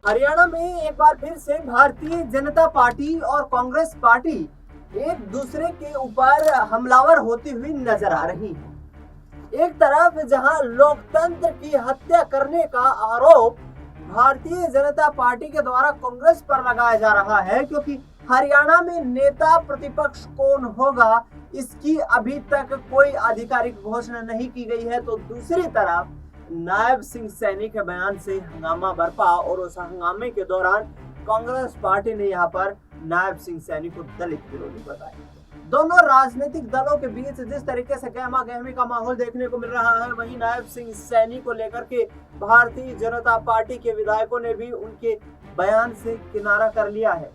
हरियाणा में एक बार फिर से भारतीय जनता पार्टी और कांग्रेस पार्टी एक दूसरे के ऊपर हमलावर होती हुई नजर आ रही है। एक तरफ जहां लोकतंत्र की हत्या करने का आरोप भारतीय जनता पार्टी के द्वारा कांग्रेस पर लगाया जा रहा है, क्योंकि हरियाणा में नेता प्रतिपक्ष कौन होगा इसकी अभी तक कोई आधिकारिक घोषणा नहीं की गई है, तो दूसरी तरफ नायब सिंह सैनी के बयान से हंगामा बरपा और उस हंगामे के दौरान कांग्रेस पार्टी ने यहां पर नायब सिंह सैनी को दलित विरोधी बताया। दोनों राजनीतिक दलों के बीच जिस तरीके से गहमा गहमी का माहौल देखने को मिल रहा है, वहीं नायब सिंह सैनी को लेकर के भारतीय जनता पार्टी के विधायकों ने भी उनके बयान से किनारा कर लिया है।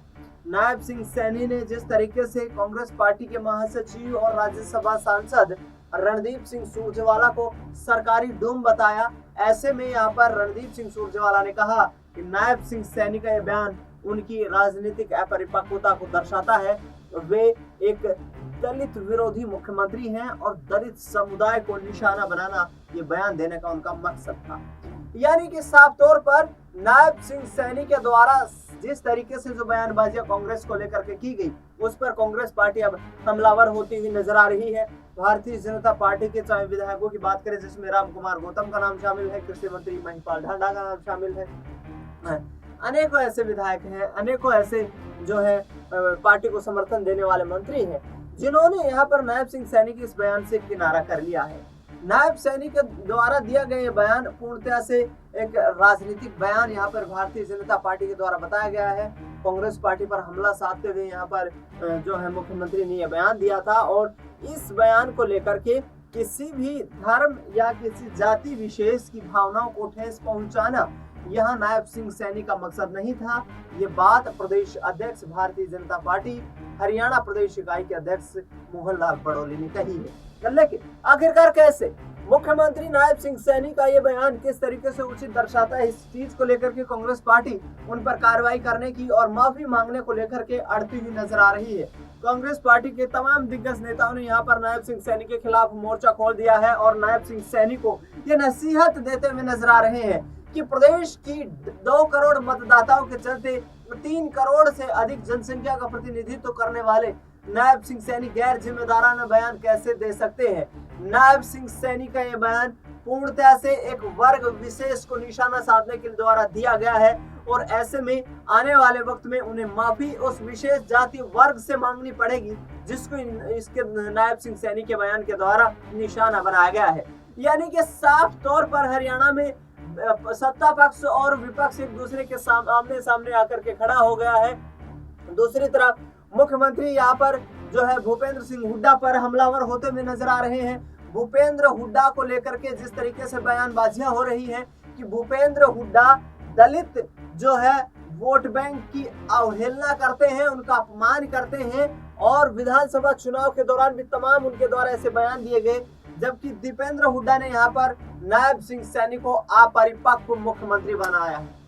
नायब सिंह सैनी ने जिस तरीके से कांग्रेस पार्टी के महासचिव और राज्यसभा सांसद रणदीप सिंह सुरजेवाला को सरकारी डूम बताया, ऐसे में यहाँ पर रणदीप सिंह सुरजेवाला ने कहा कि नायब सिंह सैनी का यह बयान उनकी राजनीतिक अपरिपक्वता को दर्शाता है। वे एक दलित विरोधी मुख्यमंत्री हैं और दलित समुदाय को निशाना बनाना ये बयान देने का उनका मकसद था। यानी कि साफ तौर पर नायब सिंह सैनी के द्वारा जिस तरीके से जो बयानबाजियां कांग्रेस को लेकर के की गई, उस पर कांग्रेस पार्टी अब हमलावर होती हुई नजर आ रही है। भारतीय जनता पार्टी के चाहे विधायकों की बात करें, जिसमें रामकुमार गौतम का नाम शामिल है, कृषि मंत्री महिपाल ढांडा का नाम शामिल है, अनेकों ऐसे विधायक हैं, अनेकों ऐसे जो है पार्टी को समर्थन देने वाले मंत्री हैं, जिन्होंने यहाँ पर नायब सिंह सैनी के इस बयान से किनारा कर लिया है। नायब सैनी के द्वारा दिया गया बयान पूर्णतः से एक राजनीतिक बयान यहाँ पर भारतीय जनता पार्टी के द्वारा बताया गया है। कांग्रेस पार्टी पर हमला साधते हुए यहाँ पर जो है मुख्यमंत्री ने यह बयान दिया था, और इस बयान को लेकर के किसी भी धर्म या किसी जाति विशेष की भावनाओं को ठेस पहुंचाना यहाँ नायब सिंह सैनी का मकसद नहीं था। ये बात प्रदेश अध्यक्ष भारतीय जनता पार्टी हरियाणा प्रदेश इकाई के अध्यक्ष मोहन लाल बड़ोली ने कही है। लेकिन आखिरकार कैसे मुख्यमंत्री नायब सिंह सैनी का ये बयान किस तरीके से उचित दर्शाता है, इस चीज को लेकर के कांग्रेस पार्टी उन पर कार्रवाई करने की और माफी मांगने को लेकर के अड़ती हुई नजर आ रही है। कांग्रेस पार्टी के तमाम दिग्गज नेताओं ने यहाँ पर नायब सिंह सैनी के खिलाफ मोर्चा खोल दिया है और नायब सिंह सैनी को ये नसीहत देते हुए नजर आ रहे हैं कि प्रदेश की 2 करोड़ मतदाताओं के चलते 3 करोड़ से अधिक जनसंख्या का प्रतिनिधित्व करने वाले नायब सिंह सैनी गैर जिम्मेदाराना बयान कैसे दे सकते हैं। नायब सिंह सैनी का यह बयान पूर्णतः से एक वर्ग विशेष को निशाना साधने के द्वारा दिया गया है, और ऐसे में आने वाले वक्त में उन्हें माफी उस विशेष जाति वर्ग से मांगनी पड़ेगी जिसको इसके नायब सिंह सैनी के बयान के द्वारा निशाना बनाया गया है। यानी कि साफ तौर पर हरियाणा में सत्ता पक्ष और विपक्ष एक दूसरे के आमने सामने आकर के खड़ा हो गया है। दूसरी तरफ मुख्यमंत्री यहाँ पर जो है भूपेंद्र सिंह हुड्डा पर हमलावर होते हुए नजर आ रहे हैं। भूपेंद्र हुड्डा को लेकर के जिस तरीके से बयानबाजियां हो रही हैं कि भूपेंद्र हुड्डा दलित जो है वोट बैंक की अवहेलना करते हैं, उनका अपमान करते हैं, और विधानसभा चुनाव के दौरान भी तमाम उनके द्वारा ऐसे बयान दिए गए, जबकि दीपेंद्र हुड्डा ने यहाँ पर नायब सिंह सैनी को अपरिपक्व मुख्यमंत्री बनाया है।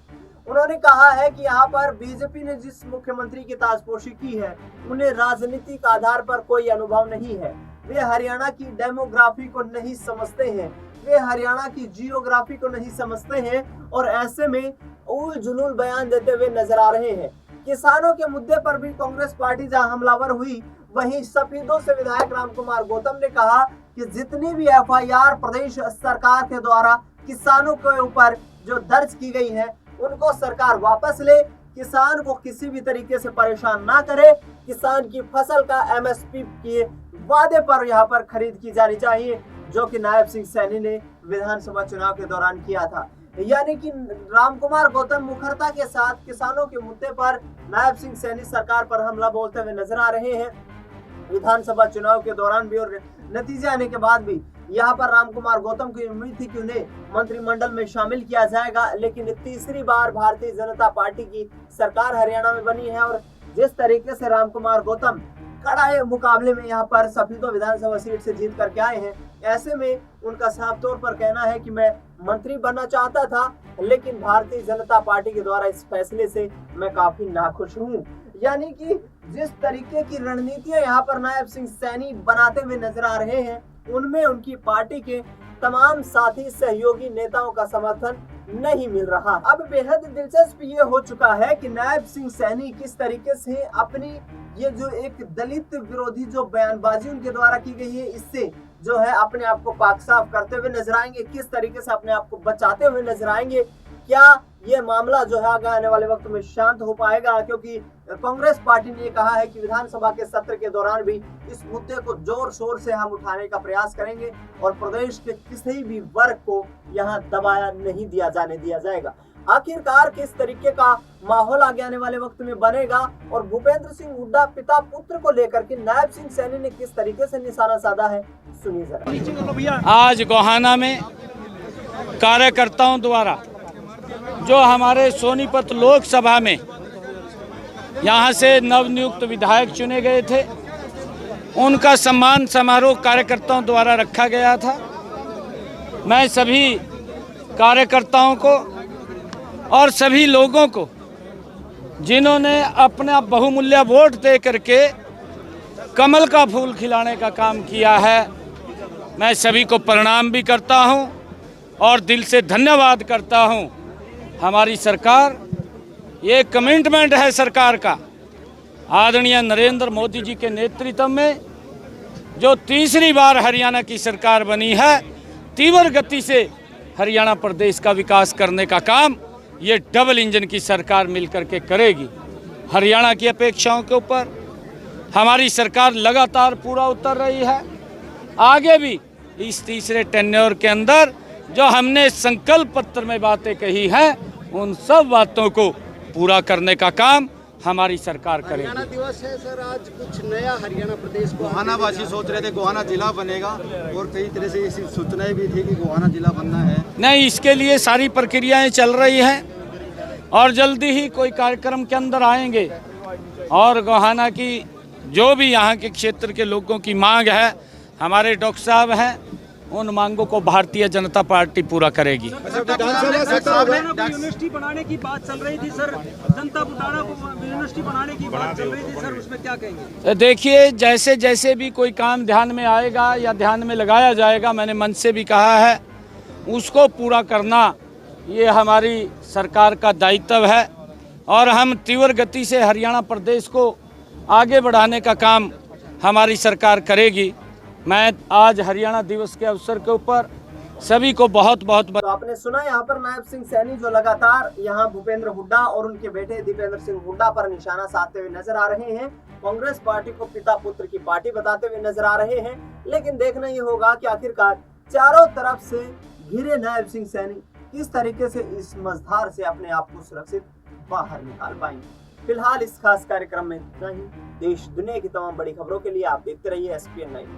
उन्होंने कहा है कि यहाँ पर बीजेपी ने जिस मुख्यमंत्री की ताजपोशी की है, उन्हें राजनीतिक आधार पर कोई अनुभव नहीं है, वे हरियाणा की डेमोग्राफी को नहीं समझते हैं, वे हरियाणा की जियोग्राफी को नहीं समझते हैं, और ऐसे में उल जुलूल बयान देते हुए नजर आ रहे हैं। किसानों के मुद्दे पर भी कांग्रेस पार्टी जहां हमलावर हुई, वहीं सफीदों से विधायक रामकुमार गौतम ने कहा कि जितनी भी एफआईआर प्रदेश सरकार के द्वारा किसानों के ऊपर जो दर्ज की गई है, उनको सरकार वापस ले, किसान को किसी भी तरीके से परेशान ना करे, किसान की फसल का एमएसपी के वादे पर यहाँ पर खरीद की जानी चाहिए, जो कि नायब सिंह सैनी ने विधानसभा चुनाव के दौरान किया था। यानी कि रामकुमार गौतम मुखरता के साथ किसानों के मुद्दे पर नायब सिंह सैनी सरकार पर हमला बोलते हुए नजर आ रहे हैं। विधानसभा चुनाव के दौरान भी और नतीजे आने के बाद भी यहाँ पर रामकुमार गौतम की उम्मीद थी कि उन्हें मंत्रिमंडल में शामिल किया जाएगा, लेकिन तीसरी बार भारतीय जनता पार्टी की सरकार हरियाणा में बनी है, और जिस तरीके से रामकुमार गौतम कड़ाई मुकाबले में यहाँ पर सफीदों विधानसभा सीट से जीत करके आए हैं, ऐसे में उनका साफ तौर पर कहना है कि मैं मंत्री बनना चाहता था, लेकिन भारतीय जनता पार्टी के द्वारा इस फैसले से मैं काफी नाखुश हूँ। यानी कि जिस तरीके की रणनीतियां यहाँ पर नायब सिंह सैनी बनाते हुए नजर आ रहे हैं, उनमें उनकी पार्टी के तमाम साथी सहयोगी नेताओं का समर्थन नहीं मिल रहा। अब बेहद दिलचस्प ये हो चुका है कि नायब सिंह सैनी किस तरीके से अपनी ये जो एक दलित विरोधी जो बयानबाजी उनके द्वारा की गई है, इससे जो है अपने आप को पाक साफ करते हुए नजर आएंगे, किस तरीके से अपने आप को बचाते हुए नजर आएंगे। क्या ये मामला जो है आगे आने वाले वक्त में शांत हो पाएगा, क्योंकि कांग्रेस पार्टी ने कहा है कि विधानसभा के सत्र के दौरान भी इस मुद्दे को जोर शोर से हम उठाने का प्रयास करेंगे और प्रदेश के किसी भी वर्ग को यहाँ दबाया नहीं दिया जाएगा। आखिरकार किस तरीके का माहौल आगे आने वाले वक्त में बनेगा और भूपेंद्र सिंह हुड्डा पिता पुत्र को लेकर के नायब सिंह सैनी ने किस तरीके से निशाना साधा है, सुनिए जरा। आज गोहाना में कार्यकर्ताओं द्वारा जो हमारे सोनीपत लोकसभा में यहाँ से नवनियुक्त विधायक चुने गए थे, उनका सम्मान समारोह कार्यकर्ताओं द्वारा रखा गया था। मैं सभी कार्यकर्ताओं को और सभी लोगों को जिन्होंने अपना बहुमूल्य वोट दे करके कमल का फूल खिलाने का काम किया है, मैं सभी को प्रणाम भी करता हूं और दिल से धन्यवाद करता हूं। हमारी सरकार, ये कमिटमेंट है सरकार का, आदरणीय नरेंद्र मोदी जी के नेतृत्व में जो तीसरी बार हरियाणा की सरकार बनी है, तीव्र गति से हरियाणा प्रदेश का विकास करने का काम ये डबल इंजन की सरकार मिलकर के करेगी। हरियाणा की अपेक्षाओं के ऊपर हमारी सरकार लगातार पूरा उतर रही है। आगे भी इस तीसरे टेन्योर के अंदर जो हमने संकल्प पत्र में बातें कही हैं, उन सब बातों को पूरा करने का काम हमारी सरकार करेगी। हरियाणा दिवस है सर, आज कुछ नया हरियाणा प्रदेश को गोहाना वासी सोच रहे थे गोहाना जिला बनेगा और कई तरह से ऐसी सूचनाएं भी थी कि गोहाना जिला बनना है। नहीं, इसके लिए सारी प्रक्रियाएं चल रही हैं और जल्दी ही कोई कार्यक्रम के अंदर आएंगे और गोहाना की जो भी यहाँ के क्षेत्र के लोगों की मांग है, हमारे डॉक्टर साहब हैं, उन मांगों को भारतीय जनता पार्टी पूरा करेगी। यूनिवर्सिटी बनाने की बात चल रही थी सर, जनता बुटाना को यूनिवर्सिटी बनाने की बात चल रही थी सर, उसमें क्या कहेंगे? देखिए, जैसे जैसे भी कोई काम ध्यान में आएगा या ध्यान में लगाया जाएगा, मैंने मंच से भी कहा है, उसको पूरा करना ये हमारी सरकार का दायित्व है और हम तीव्र गति से हरियाणा प्रदेश को आगे बढ़ाने का काम हमारी सरकार करेगी। मैं आज हरियाणा दिवस के अवसर के ऊपर सभी को बहुत बहुत तो आपने सुना यहाँ पर नायब सिंह सैनी जो लगातार यहाँ भूपेंद्र हुड्डा और उनके बेटे दीपेंद्र सिंह हुड्डा पर निशाना साधते हुए नजर आ रहे हैं। कांग्रेस पार्टी को पिता पुत्र की पार्टी बताते हुए नजर आ रहे हैं। लेकिन देखना ये होगा कि आखिरकार चारों तरफ से घिरे नायब सिंह सैनी किस तरीके से इस मझधार से अपने आप को सुरक्षित बाहर निकाल पाएंगे। फिलहाल इस खास कार्यक्रम में इतना ही। देश दुनिया की तमाम बड़ी खबरों के लिए आप देखते रहिए SPN 9।